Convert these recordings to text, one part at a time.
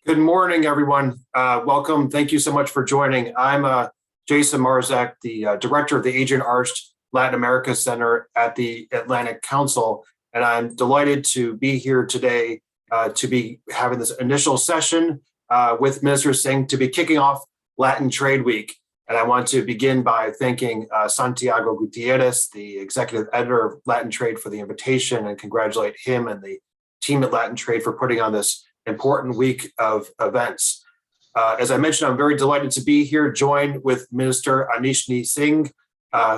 Good morning, everyone. Welcome. Thank you so much for joining. I'm Jason Marzak, the director of the Adrienne Arsht Latin America Center at the Atlantic Council, and I'm delighted to be here today to be having this initial session with Minister Singh to be kicking off Latin Trade Week. And I want to begin by thanking Santiago Gutierrez, the executive editor of Latin Trade, for the invitation, and congratulate him and the team at Latin Trade for putting on this important week of events. As I mentioned, I'm very delighted to be here, joined with Minister Ashni Singh,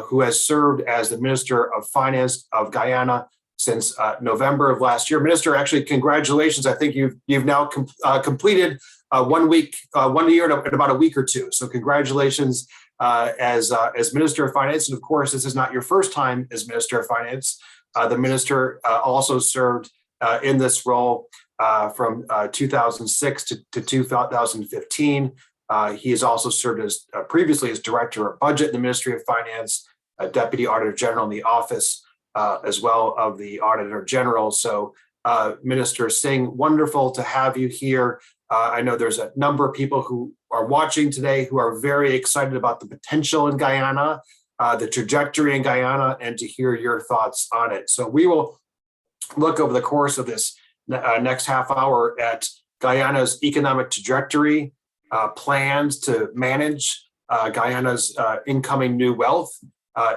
who has served as the Minister of Finance of Guyana since November of last year. Minister, actually, congratulations. I think you've now completed 1 week, 1 year in about a week or two. So congratulations as Minister of Finance. And of course, this is not your first time as Minister of Finance. The minister also served in this role from 2006 to 2015. He has also served as previously as Director of Budget in the Ministry of Finance, Deputy Auditor General in the Office as well of the Auditor General. So Minister Singh, wonderful to have you here. I know there's a number of people who are watching today who are very excited about the potential in Guyana, the trajectory in Guyana, and to hear your thoughts on it. So we will look over the course of this next half hour at Guyana's economic trajectory, plans to manage Guyana's incoming new wealth,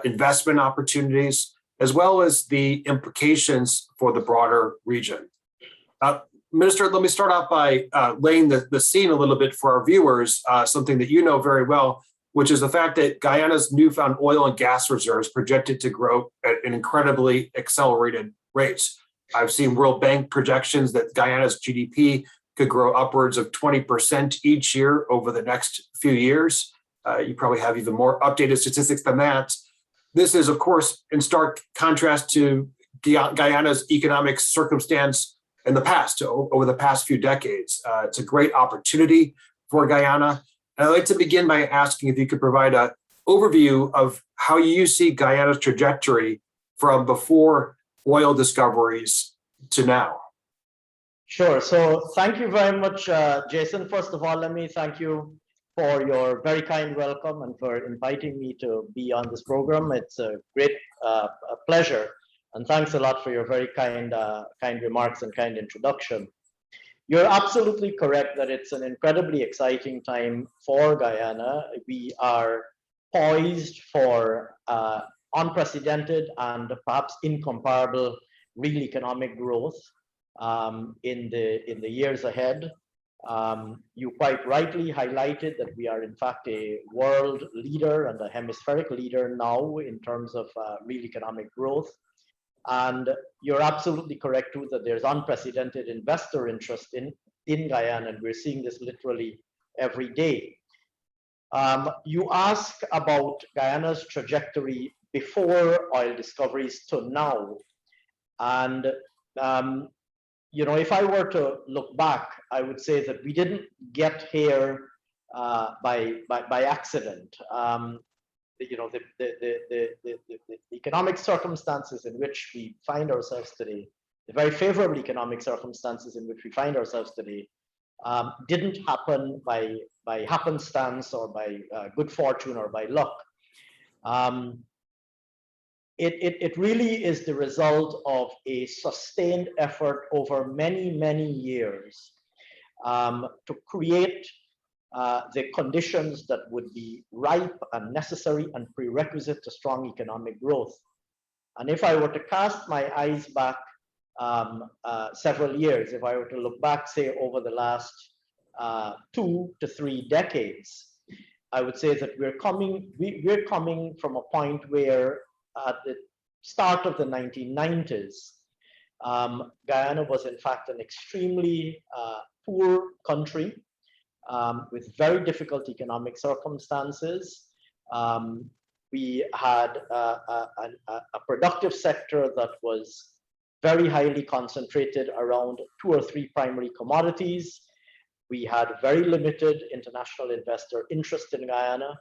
investment opportunities, as well as the implications for the broader region. Minister, let me start off by laying the scene a little bit for our viewers, something that you know very well, which is the fact that Guyana's newfound oil and gas reserves projected to grow at an incredibly accelerated rate. I've seen World Bank projections that Guyana's GDP could grow upwards of 20% each year over the next few years. You probably have even more updated statistics than that. This is, of course, in stark contrast to Guyana's economic circumstance in the past, over the past few decades. It's a great opportunity for Guyana. And I'd like to begin by asking if you could provide an overview of how you see Guyana's trajectory from before oil discoveries to now. Sure. So thank you very much, Jason. First of all, let me thank you for your very kind welcome and for inviting me to be on this program. It's a great pleasure. And thanks a lot for your very kind remarks and kind introduction. You're absolutely correct that it's an incredibly exciting time for Guyana. We are poised for unprecedented and perhaps incomparable real economic growth in the years ahead. You quite rightly highlighted that we are in fact a world leader and a hemispheric leader now in terms of real economic growth. And you're absolutely correct too that there's unprecedented investor interest in Guyana, and we're seeing this literally every day. You ask about Guyana's trajectory before oil discoveries to now. And, if I were to look back, I would say that we didn't get here by accident. The economic circumstances in which we find ourselves today, the very favorable economic circumstances in which we find ourselves today, didn't happen by happenstance or by good fortune or by luck. It really is the result of a sustained effort over many, many years to create the conditions that would be ripe and necessary and prerequisite to strong economic growth. And if I were to cast my eyes back several years, if I were to look back, say, over the last 2 to 3 decades, I would say that we're coming from a point where at the start of the 1990s, Guyana was in fact an extremely poor country with very difficult economic circumstances. We had a productive sector that was very highly concentrated around 2 or 3 primary commodities. We had very limited international investor interest in Guyana,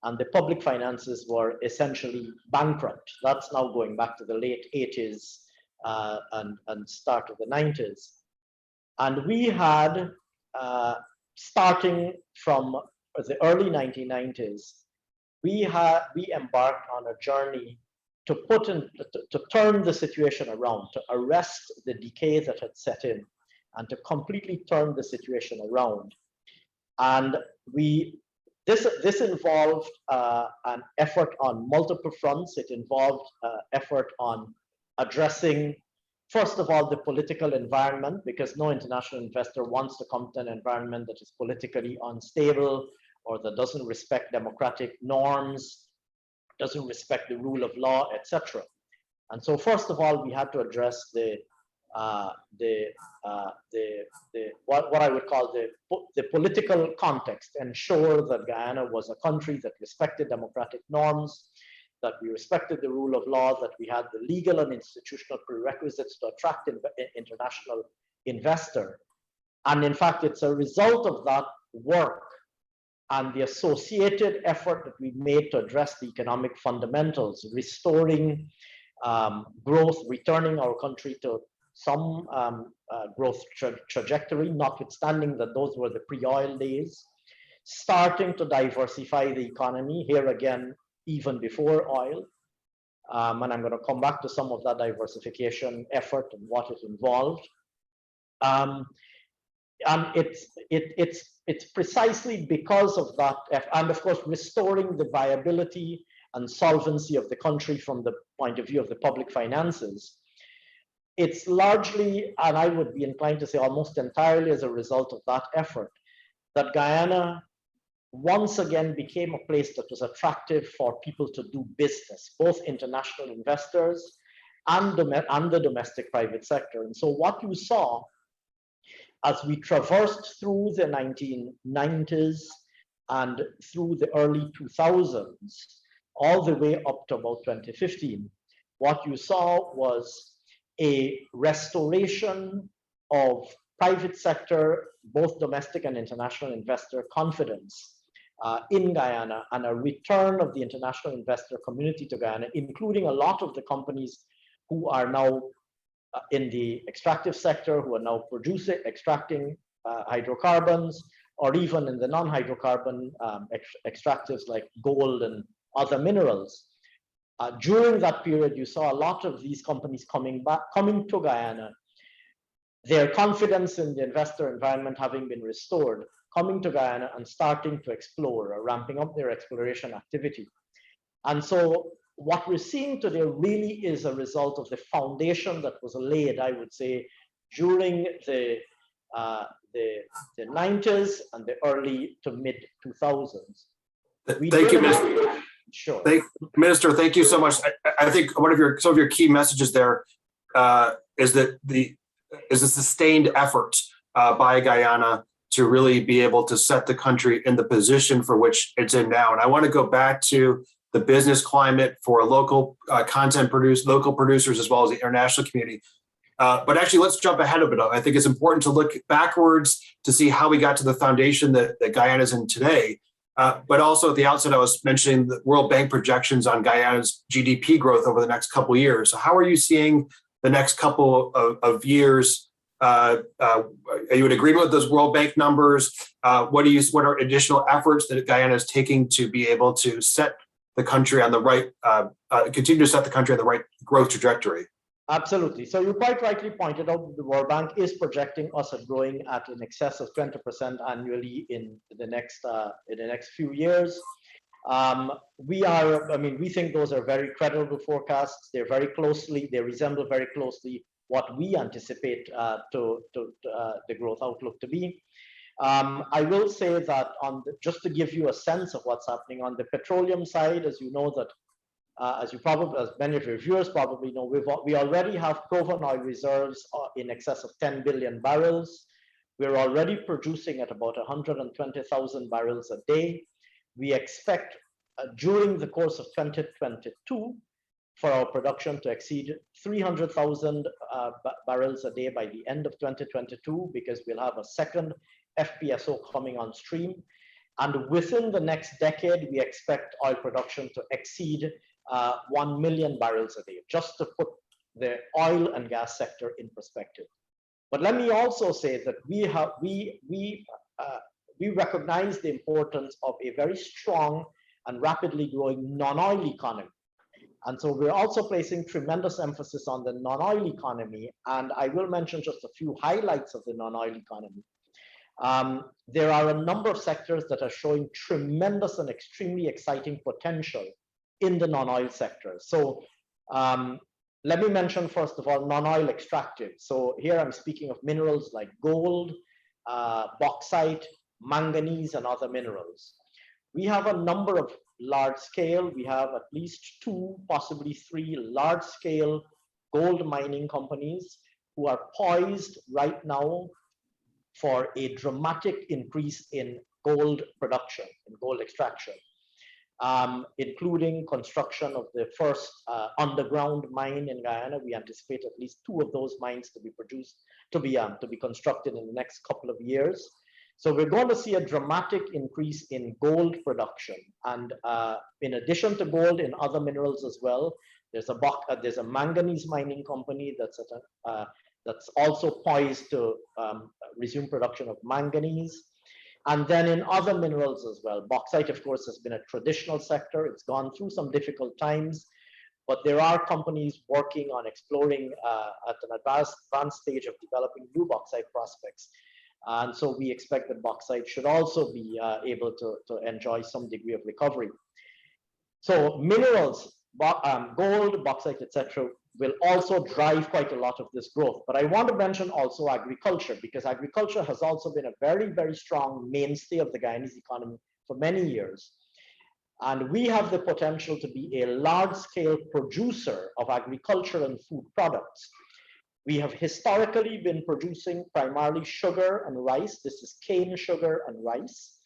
and the public finances were essentially bankrupt. That's now going back to the late 80s and start of the 90s. And we had starting from the early 1990s, we embarked on a journey to turn the situation around, to arrest the decay that had set in, and to completely turn the situation around. And this involved an effort on multiple fronts. It involved effort on addressing, first of all, the political environment, because no international investor wants to come to an environment that is politically unstable or that doesn't respect democratic norms, doesn't respect the rule of law, etc. And so, first of all, we had to address what I would call the political context, ensure that Guyana was a country that respected democratic norms, that we respected the rule of law, that we had the legal and institutional prerequisites to attract international investor. And in fact, it's a result of that work and the associated effort that we made to address the economic fundamentals, restoring growth, returning our country to some growth trajectory, notwithstanding that those were the pre-oil days, starting to diversify the economy, here again, even before oil. And I'm going to come back to some of that diversification effort and what it involved. And it's precisely because of that, and of course, restoring the viability and solvency of the country from the point of view of the public finances. It's largely, and I would be inclined to say almost entirely as a result of that effort, that Guyana once again became a place that was attractive for people to do business, both international investors and the domestic private sector. And so what you saw as we traversed through the 1990s and through the early 2000s, all the way up to about 2015, what you saw was a restoration of private sector, both domestic and international investor confidence in Guyana, and a return of the international investor community to Guyana, including a lot of the companies who are now in the extractive sector, who are now extracting hydrocarbons, or even in the non-hydrocarbon extractives like gold and other minerals. During that period, you saw a lot of these companies coming to Guyana, their confidence in the investor environment having been restored, coming to Guyana and starting to explore or ramping up their exploration activity. And so what we're seeing today really is a result of the foundation that was laid, I would say, during the 90s and the early to mid 2000s. Thank you, Minister. Sure. Minister, thank you so much. I think some of your key messages there is a sustained effort by Guyana to really be able to set the country in the position for which it's in now. And I want to go back to the business climate for local local producers as well as the international community. But actually, let's jump ahead a bit. I think it's important to look backwards to see how we got to the foundation that Guyana is in today. But also at the outset, I was mentioning the World Bank projections on Guyana's GDP growth over the next couple of years. So how are you seeing the next couple of years? Are you in agreement with those World Bank numbers? What are additional efforts that Guyana is taking to be able to set the country on the right, continue to set the country on the right growth trajectory? Absolutely. So you quite rightly pointed out that the World Bank is projecting us at growing at in excess of 20% annually in the next few years. We think those are very credible forecasts. They resemble very closely what we anticipate the growth outlook to be. I will say that just to give you a sense of what's happening on the petroleum side, as you know that, as many of your viewers probably know, we already have proven oil reserves in excess of 10 billion barrels. We're already producing at about 120,000 barrels a day. We expect during the course of 2022 for our production to exceed 300,000 barrels a day by the end of 2022, because we'll have a second FPSO coming on stream. And within the next decade, we expect oil production to exceed 1 million barrels a day, just to put the oil and gas sector in perspective. But let me also say that we recognize the importance of a very strong and rapidly growing non-oil economy. And so we're also placing tremendous emphasis on the non-oil economy. And I will mention just a few highlights of the non-oil economy. There are a number of sectors that are showing tremendous and extremely exciting potential in the non-oil sector. So let me mention, first of all, non-oil extractive. So here I'm speaking of minerals like gold, bauxite, manganese, and other minerals. We have a number of large scale, we have at least 2, possibly 3 large scale gold mining companies who are poised right now for a dramatic increase in gold production, in gold extraction, including construction of the first underground mine in Guyana. We anticipate at least 2 of those mines to be constructed in the next couple of years. So we're going to see a dramatic increase in gold production. And in addition to gold, in other minerals as well, there's a manganese mining company that's also poised to resume production of manganese. And then in other minerals as well, bauxite, of course, has been a traditional sector. It's gone through some difficult times, but there are companies working on exploring at an advanced stage of developing new bauxite prospects. And so we expect that bauxite should also be able to enjoy some degree of recovery. So minerals, gold, bauxite, etc., will also drive quite a lot of this growth. But I want to mention also agriculture, because agriculture has also been a very, very strong mainstay of the Guyanese economy for many years. And we have the potential to be a large-scale producer of agriculture and food products. We have historically been producing primarily sugar and rice. This is cane sugar and rice.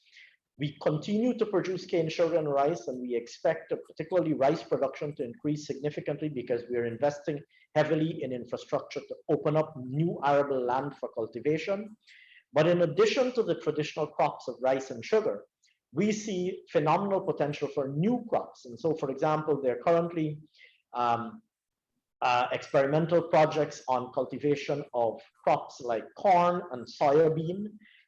We continue to produce cane sugar and rice, and we expect particularly rice production to increase significantly because we're investing heavily in infrastructure to open up new arable land for cultivation. But in addition to the traditional crops of rice and sugar, we see phenomenal potential for new crops. And so, for example, there are currently experimental projects on cultivation of crops like corn and soybean,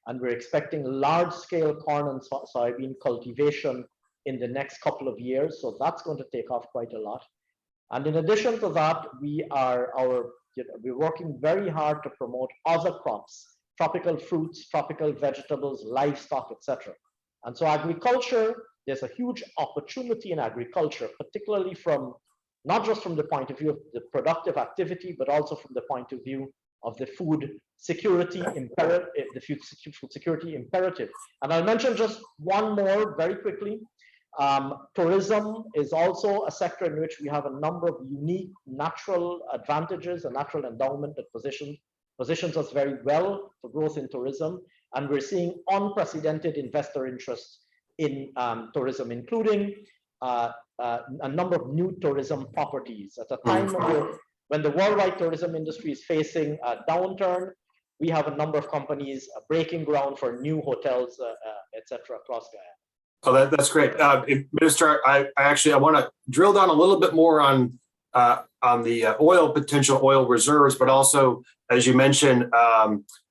and we're expecting large-scale corn and soybean cultivation in the next couple of years. So that's going to take off quite a lot. And in addition to that, we're working very hard to promote other crops, tropical fruits, tropical vegetables, livestock, etc. And so agriculture, there's a huge opportunity in agriculture, particularly from not just from the point of view of the productive activity, but also from the point of view of the food security imperative, And I'll mention just one more very quickly. Tourism is also a sector in which we have a number of unique natural advantages, a natural endowment that positions us very well for growth in tourism. And we're seeing unprecedented investor interest in tourism, including a number of new tourism properties. At a time when the worldwide tourism industry is facing a downturn, we have a number of companies breaking ground for new hotels, etc., across Guyana. Oh, that's great, Minister. I want to drill down a little bit more on the potential oil reserves, but also, as you mentioned,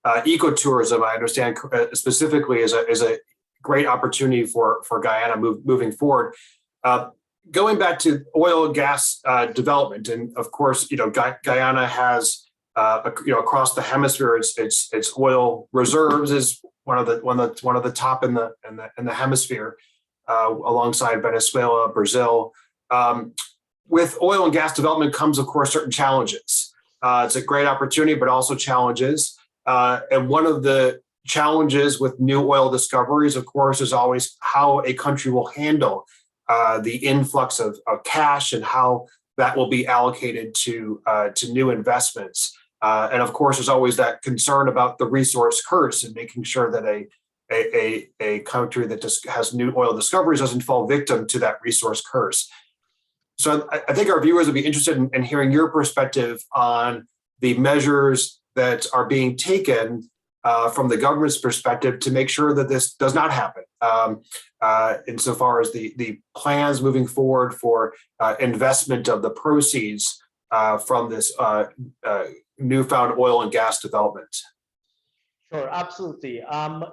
ecotourism. I understand specifically is a great opportunity for Guyana moving forward. Going back to oil and gas development, and of course, Guyana has across the hemisphere, its oil reserves is one of the top in the hemisphere, alongside Venezuela, Brazil. With oil and gas development comes, of course, certain challenges. It's a great opportunity, but also challenges. And one of the challenges with new oil discoveries, of course, is always how a country will handle the influx of cash and how that will be allocated to new investments. And of course, there's always that concern about the resource curse and making sure that a country that just has new oil discoveries doesn't fall victim to that resource curse. So I think our viewers would be interested in hearing your perspective on the measures that are being taken from the government's perspective to make sure that this does not happen, insofar as the plans moving forward for investment of the proceeds from this newfound oil and gas development? Sure, absolutely.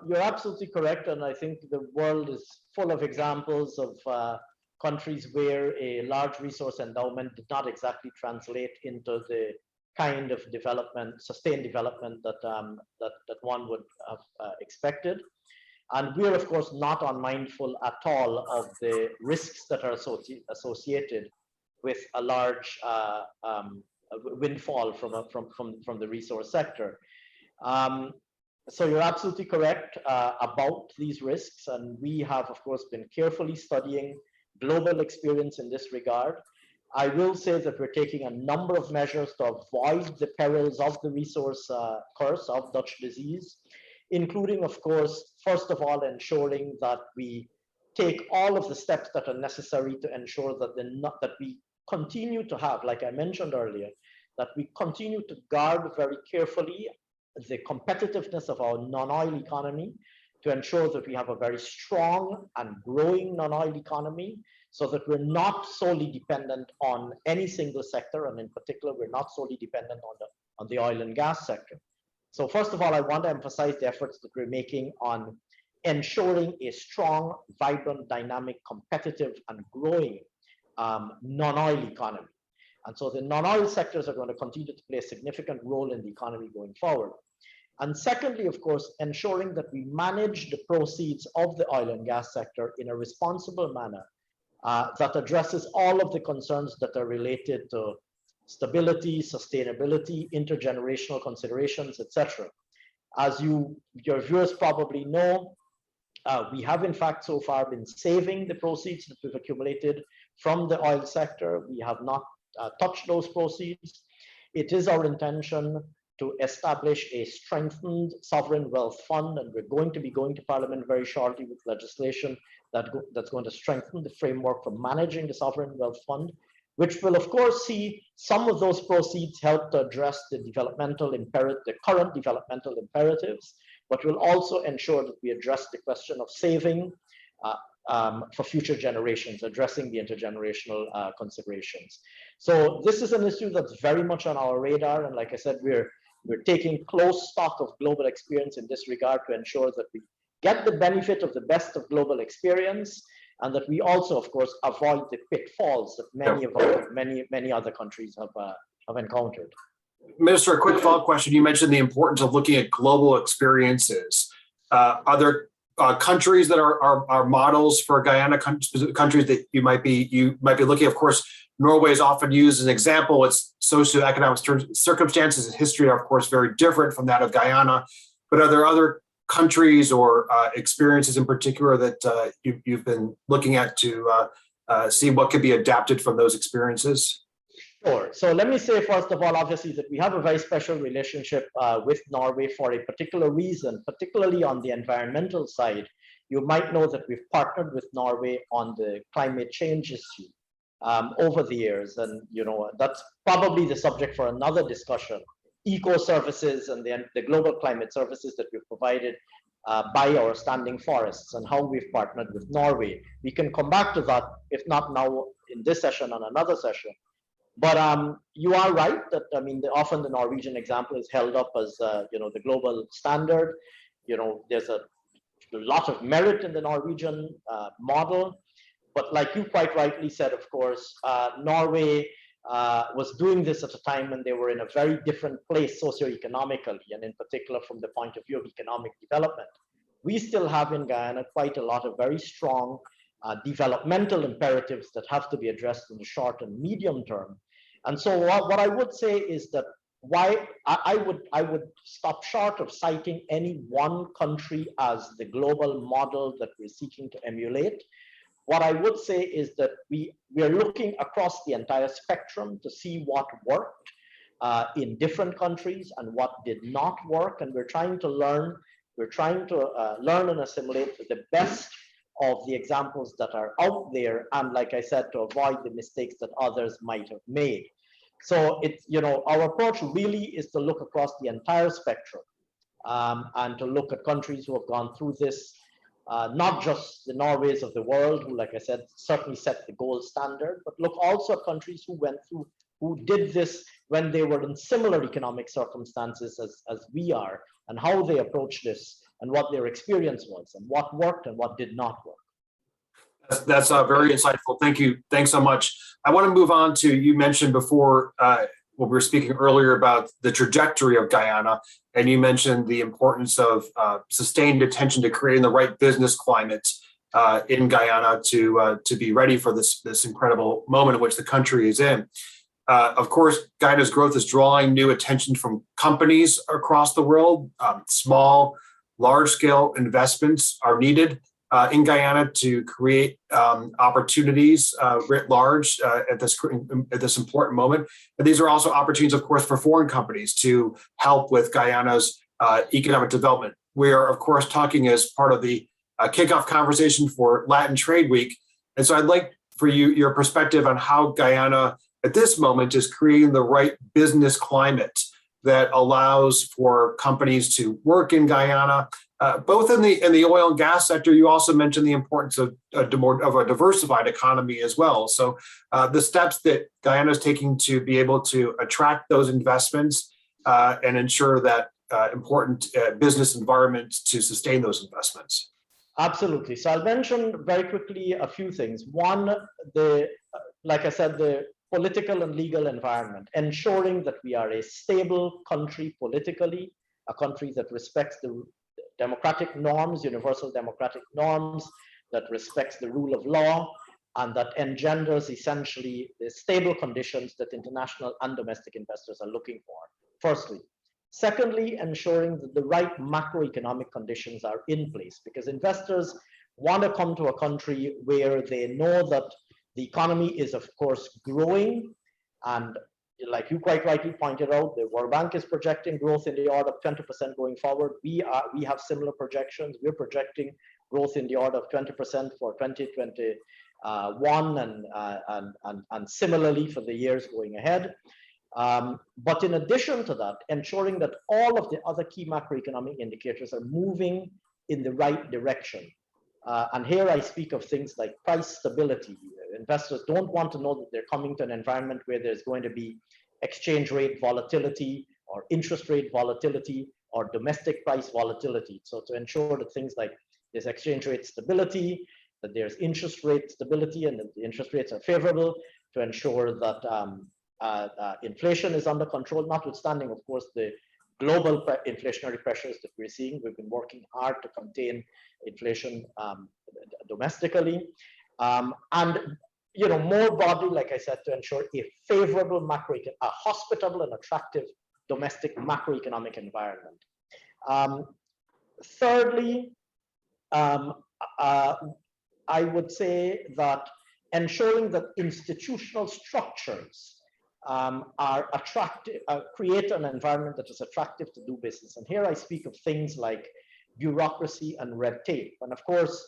You're absolutely correct, and I think the world is full of examples of countries where a large resource endowment did not exactly translate into the kind of development, sustained development that that one would have expected. And we're of course not unmindful at all of the risks that are associated with a large windfall from the resource sector. So you're absolutely correct about these risks, and we have, of course, been carefully studying global experience in this regard. I will say that we're taking a number of measures to avoid the perils of the resource curse of Dutch disease, including, of course, first of all, ensuring that we take all of the steps that are necessary to ensure that that we continue to have, like I mentioned earlier, that we continue to guard very carefully the competitiveness of our non-oil economy, to ensure that we have a very strong and growing non-oil economy, so that we're not solely dependent on any single sector, and in particular, we're not solely dependent on the oil and gas sector. So first of all, I want to emphasize the efforts that we're making on ensuring a strong, vibrant, dynamic, competitive, and growing non-oil economy. And so the non-oil sectors are going to continue to play a significant role in the economy going forward. And secondly, of course, ensuring that we manage the proceeds of the oil and gas sector in a responsible manner that addresses all of the concerns that are related to stability, sustainability, intergenerational considerations, etc. As your viewers probably know, we have in fact so far been saving the proceeds that we've accumulated from the oil sector. We have not touch those proceeds. It is our intention to establish a strengthened sovereign wealth fund, and we're going to be going to Parliament very shortly with legislation that's going to strengthen the framework for managing the sovereign wealth fund, which will of course see some of those proceeds help to address the current developmental imperatives, but will also ensure that we address the question of saving for future generations, addressing the intergenerational considerations. So this is an issue that's very much on our radar, and like I said, we're taking close stock of global experience in this regard to ensure that we get the benefit of the best of global experience, and that we also, of course, avoid the pitfalls that many other countries have encountered. Minister, a quick follow-up question. You mentioned the importance of looking at global experiences. Are there countries that are models for Guyana, countries that you might be looking at? Of course, Norway is often used as an example. Its socioeconomic circumstances and history are, of course, very different from that of Guyana. But are there other countries or experiences in particular that you've been looking at to see what could be adapted from those experiences? Sure. So let me say, first of all, obviously, that we have a very special relationship with Norway for a particular reason, particularly on the environmental side. You might know that we've partnered with Norway on the climate change issue over the years. And, you know, that's probably the subject for another discussion. Eco services and the global climate services that we've provided by our standing forests, and how we've partnered with Norway. We can come back to that, if not now in this session, on another session. But you are right that, I mean, often the Norwegian example is held up as you know, the global standard. You know, there's a lot of merit in the Norwegian model, but like you quite rightly said, of course, Norway was doing this at a time when they were in a very different place socioeconomically, and in particular from the point of view of economic development. We still have in Guyana quite a lot of very strong developmental imperatives that have to be addressed in the short and medium term. And so what I would say is that why I would stop short of citing any one country as the global model that we're seeking to emulate. What I would say is that we are looking across the entire spectrum to see what worked in different countries and what did not work, and we're trying to learn and assimilate the best of the examples that are out there, and like I said, to avoid the mistakes that others might have made. So it's, you know, our approach really is to look across the entire spectrum and to look at countries who have gone through this, not just the Norways of the world, who, like I said, certainly set the gold standard, but look also at countries who went through who did this when they were in similar economic circumstances as we are, and how they approached this, and what their experience was, and what worked and what did not work. That's very insightful. Thank you. Thanks so much. I want to move on to, you mentioned before, when we were speaking earlier about the trajectory of Guyana, and you mentioned the importance of sustained attention to creating the right business climate in Guyana to be ready for this incredible moment in which the country is in. Of course, Guyana's growth is drawing new attention from companies across the world. Small, large-scale investments are needed in Guyana to create opportunities writ large at this important moment. But these are also opportunities, of course, for foreign companies to help with Guyana's economic development. We are, of course, talking as part of the kickoff conversation for Latin Trade Week. And so I'd like for your perspective on how Guyana at this moment is creating the right business climate that allows for companies to work in Guyana, both in the oil and gas sector. You also mentioned the importance of a diversified economy as well. So the steps that Guyana is taking to be able to attract those investments and ensure that important business environment to sustain those investments. Absolutely. So I'll mention very quickly a few things. One, like I said, the political and legal environment, ensuring that we are a stable country politically, a country that respects the democratic norms, universal democratic norms, that respects the rule of law, and that engenders essentially the stable conditions that international and domestic investors are looking for, firstly. Secondly, ensuring that the right macroeconomic conditions are in place, because investors want to come to a country where they know that the economy is, of course, growing. And like you quite rightly pointed out, the World Bank is projecting growth in the order of 20% going forward. We have similar projections. We're projecting growth in the order of 20% for 2021 and similarly for the years going ahead. But in addition to that, ensuring that all of the other key macroeconomic indicators are moving in the right direction. And here I speak of things like price stability. Investors don't want to know that they're coming to an environment where there's going to be exchange rate volatility or interest rate volatility or domestic price volatility. So to ensure that things like there's exchange rate stability, that there's interest rate stability and that the interest rates are favorable, to ensure that inflation is under control, notwithstanding, of course, the global inflationary pressures that we're seeing. We've been working hard to contain inflation domestically. And more broadly, like I said, to ensure a favorable a hospitable and attractive domestic macroeconomic environment. Thirdly, I would say that ensuring that institutional structures are attractive, create an environment that is attractive to do business. And here I speak of things like bureaucracy and red tape. And of course,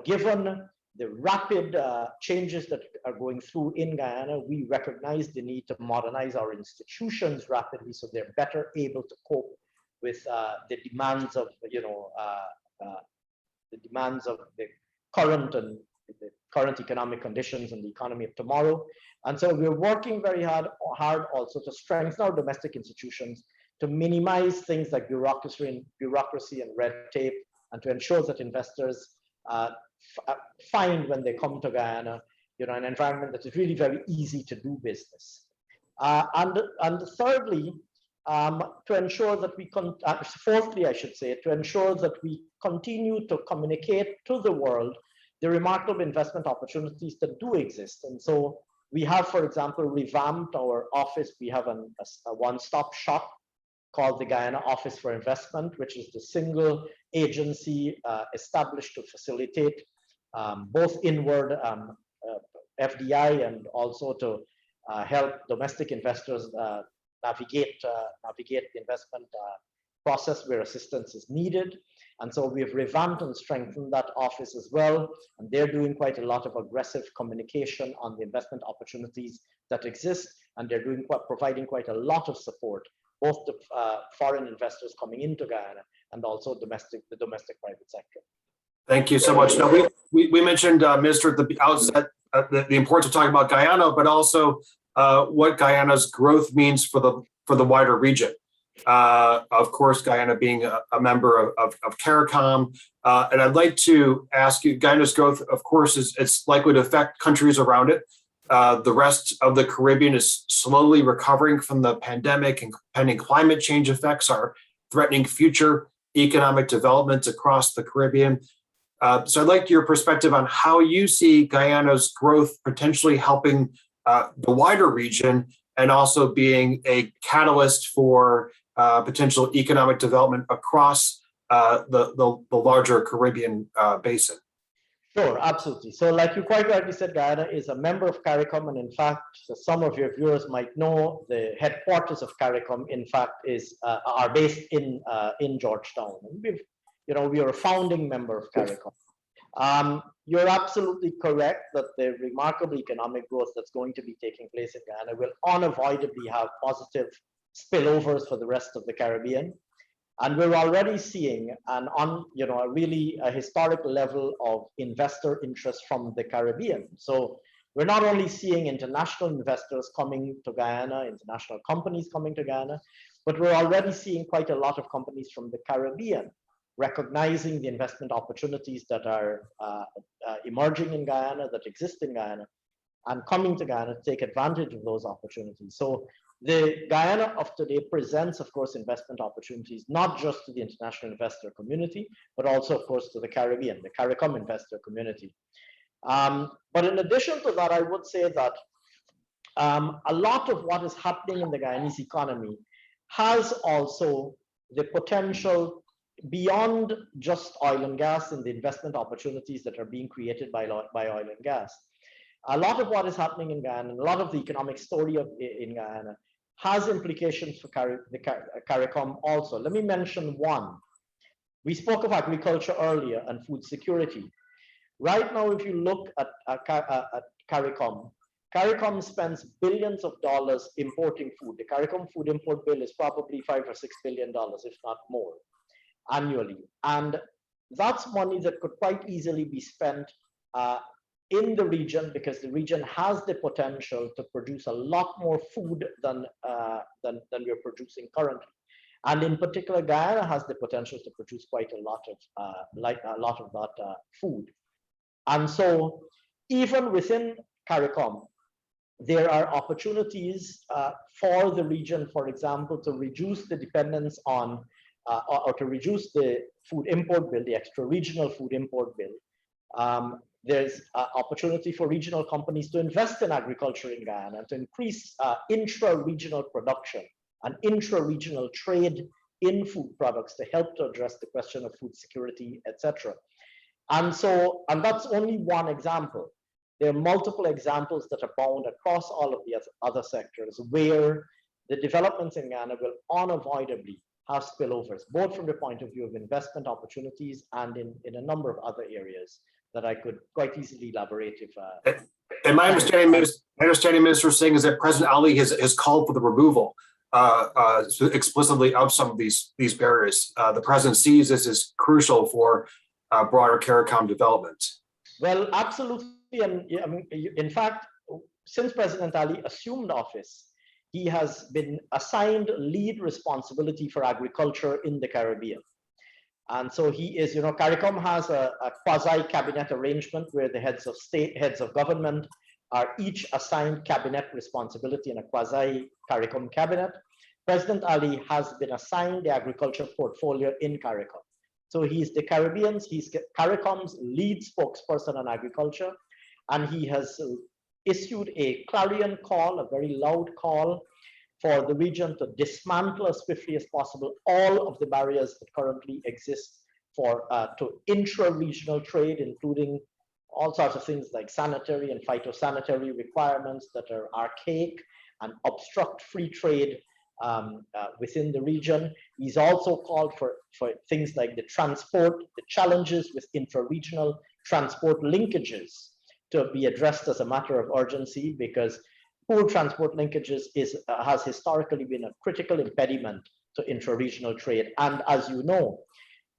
given the rapid changes that are going through in Guyana, we recognize the need to modernize our institutions rapidly so they're better able to cope with the demands of the current economic conditions and the economy of tomorrow. And so we're working very hard also to strengthen our domestic institutions, to minimize things like bureaucracy and red tape, and to ensure that investors find when they come to Guyana, an environment that is really very easy to do business. And thirdly, to ensure that fourthly, I should say, to ensure that we continue to communicate to the world the remarkable investment opportunities that do exist. And so we have, for example, revamped our office. We have a one-stop shop called the Guyana Office for Investment, which is the single agency established to facilitate both inward FDI and also to help domestic investors navigate the investment process where assistance is needed. And so we've revamped and strengthened that office as well. And they're doing quite a lot of aggressive communication on the investment opportunities that exist. And they're providing quite a lot of support, both to foreign investors coming into Guyana and also the domestic private sector. Thank you so much. Now, we mentioned, Minister, at the outset, the importance of talking about Guyana, but also what Guyana's growth means for the wider region. Of course, Guyana being a member of CARICOM. And I'd like to ask you, Guyana's growth, of course, it's likely to affect countries around it. The rest of the Caribbean is slowly recovering from the pandemic, and pending climate change effects are threatening future economic development across the Caribbean. So I'd like your perspective on how you see Guyana's growth potentially helping the wider region, and also being a catalyst for potential economic development across the larger Caribbean basin. Sure, absolutely. So like you quite rightly said, Guyana is a member of CARICOM, and in fact, some of your viewers might know the headquarters of CARICOM, in fact, are based in Georgetown. And we are a founding member of CARICOM. You're absolutely correct that the remarkable economic growth that's going to be taking place in Guyana will unavoidably have positive spillovers for the rest of the Caribbean. And we're already seeing a historic level of investor interest from the Caribbean. So we're not only seeing international investors coming to Guyana, international companies coming to Guyana, but we're already seeing quite a lot of companies from the Caribbean recognizing the investment opportunities that are emerging in Guyana, that exist in Guyana, and coming to Guyana to take advantage of those opportunities. So the Guyana of today presents, of course, investment opportunities, not just to the international investor community, but also, of course, to the Caribbean, the CARICOM investor community. But in addition to that, I would say that a lot of what is happening in the Guyanese economy has also the potential beyond just oil and gas and the investment opportunities that are being created by oil and gas. A lot of what is happening in Guyana, and a lot of the economic story in Guyana has implications for the CARICOM also. Let me mention one. We spoke of agriculture earlier and food security. Right now, if you look at CARICOM, CARICOM spends billions of dollars importing food. The CARICOM food import bill is probably $5 or $6 billion, if not more, annually. And that's money that could quite easily be spent in the region, because the region has the potential to produce a lot more food than we're producing currently. And in particular, Guyana has the potential to produce quite a lot of that food. And so even within CARICOM, there are opportunities for the region, for example, to reduce the dependence on or to reduce the food import bill, the extra regional food import bill. There's opportunity for regional companies to invest in agriculture in Guyana, to increase intra-regional production and intra-regional trade in food products to help to address the question of food security, etc. And that's only one example. There are multiple examples that are bound across all of the other sectors where the developments in Guyana will unavoidably have spillovers, both from the point of view of investment opportunities and in a number of other areas that I could quite easily elaborate if. And my understanding, Minister Singh, is that President Ali has called for the removal explicitly of some of these barriers. The president sees this as crucial for broader CARICOM development. Well, absolutely, and I mean, in fact, since President Ali assumed office, he has been assigned lead responsibility for agriculture in the Caribbean. And so he is, CARICOM has a quasi-cabinet arrangement where the heads of state, heads of government are each assigned cabinet responsibility in a quasi-CARICOM cabinet. President Ali has been assigned the agriculture portfolio in CARICOM. So he's CARICOM's lead spokesperson on agriculture, and he has issued a clarion call, a very loud call, for the region to dismantle as swiftly as possible all of the barriers that currently exist to intra-regional trade, including all sorts of things like sanitary and phytosanitary requirements that are archaic and obstruct free trade within the region. He's also called for things like the challenges with intra-regional transport linkages to be addressed as a matter of urgency, because poor transport linkages has historically been a critical impediment to intra-regional trade. And as you know,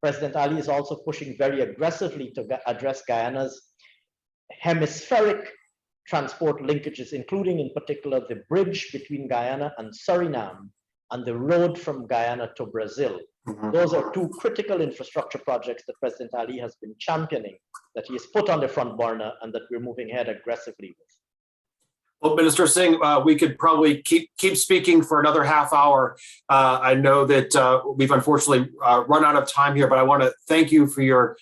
President Ali is also pushing very aggressively to address Guyana's hemispheric transport linkages, including in particular the bridge between Guyana and Suriname and the road from Guyana to Brazil. Those are two critical infrastructure projects that President Ali has been championing, that he has put on the front burner and that we're moving ahead aggressively with. Well, Minister Singh, we could probably keep speaking for another half hour. I know that we've unfortunately run out of time here, but I want to thank you for your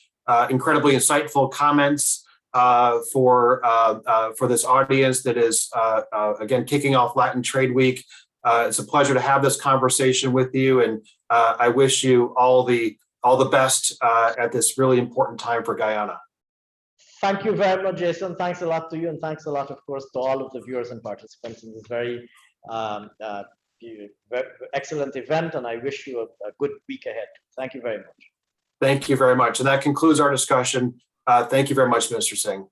incredibly insightful comments for this audience that is, again, kicking off Latin Trade Week. It's a pleasure to have this conversation with you, and I wish you all the best at this really important time for Guyana. Thank you very much, Jason. Thanks a lot to you, and thanks a lot, of course, to all of the viewers and participants in this very excellent event, and I wish you a good week ahead. Thank you very much. Thank you very much. And that concludes our discussion. Thank you very much, Minister Singh.